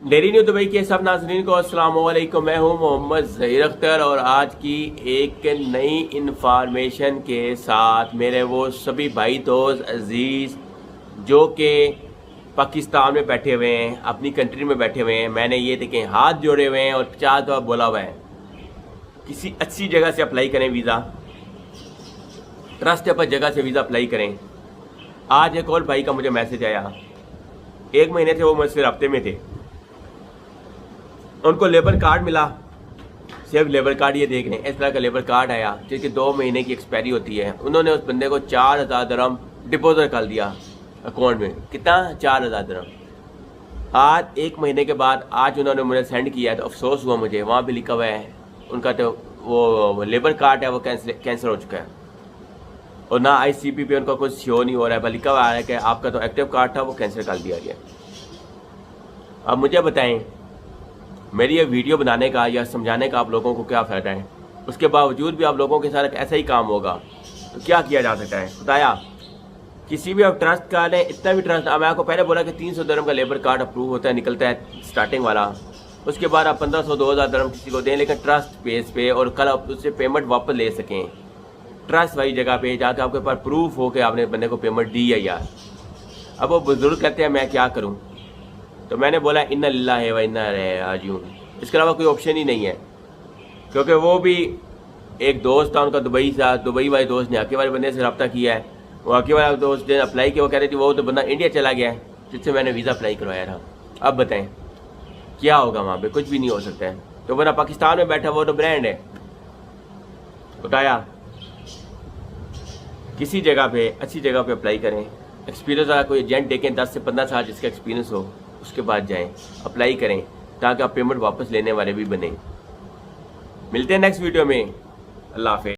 Dairy new Dubai के सब नाज़रीन को अस्सलाम वालेकुम। मैं हूं मोहम्मद ज़हीर अख्तर और आज की एक नई इंफॉर्मेशन के साथ मेरे वो सभी भाई दोस्त अजीज़ जो कि पाकिस्तान में बैठे हुए हैं, अपनी कंट्री में बैठे हुए हैं, मैंने ये देखें हाथ जोड़े हुए हैं और 50 दफ़ा बोला हुआ है किसी अच्छी जगह से अप्लाई करें वीज़ा, ट्रस्ट पर जगह से वीज़ा अप्लाई करें। आज एक और भाई का मुझे मैसेज आया, 1 महीने से वो मुझसे रब्ते में थे, उनको लेबर कार्ड मिला, सिर्फ लेबर कार्ड ये देख रहे हैं, इस तरह का लेबर कार्ड आया जिसकी 2 महीने की एक्सपायरी होती है। उन्होंने उस बंदे को 4000 दिरहम डिपॉजिट कर दिया अकाउंट में। कितना? 4000 दिरहम। आज 1 महीने के बाद आज उन्होंने मुझे सेंड किया तो अफसोस हुआ मुझे, वहाँ भी लिखा हुआ है उनका तो वो लेबर कार्ड है वो कैंसिल हो चुका है और ना ICP पे उनका कुछ शो नहीं हो रहा है, बल्कि लिखा हुआ है कि आपका तो एक्टिव कार्ड था वो कैंसिल कर दिया गया। अब मुझे बताएं मेरी ये वीडियो बनाने का या समझाने का आप लोगों को क्या फ़ायदा है? उसके बावजूद भी आप लोगों के साथ ऐसा ही काम होगा तो क्या किया जा सकता है? बताया किसी भी आप ट्रस्ट का लें, इतना भी ट्रस्ट, मैं आपको पहले बोला कि 300 दिरहम का लेबर कार्ड अप्रूव होता है, निकलता है स्टार्टिंग वाला, उसके बाद आप 1500 2000 दिरहम किसी को दें, लेकिन ट्रस्ट बेस पे और कल आप उससे पेमेंट वापस ले सकें ट्रस्ट वाली जगह पे जाकर आपके पास प्रूफ हो कि आपने बंदे को पेमेंट दी है यार। अब वो बुजुर्ग कहते हैं मैं क्या करूँ, तो मैंने बोला इन्ना लिल्लाहि व इन्ना इलैहि राजिऊन, इसके अलावा कोई ऑप्शन ही नहीं है। क्योंकि वो भी एक दोस्त था उनका दुबई वाले दोस्त ने हकी वाले बंदे से रब्ता किया है, वो हकी वाला दोस्त ने अप्लाई किया, वो कह रहे थे वो तो बंदा इंडिया चला गया है जिससे मैंने वीज़ा अप्लाई करवाया था। अब बताएं क्या होगा? वहाँ पे कुछ भी नहीं हो सकता है। तो बंदा पाकिस्तान में बैठा, वो तो ब्रांड है। बताया किसी जगह पे अच्छी जगह पे अप्लाई करें, एक्सपीरियंस वाला कोई एजेंट देखें 10 से 15 साल जिसका एक्सपीरियंस हो, उसके बाद जाएं अप्लाई करें ताकि आप पेमेंट वापस लेने वाले भी बने। मिलते हैं नेक्स्ट वीडियो में। अल्लाह हाफ़िज़।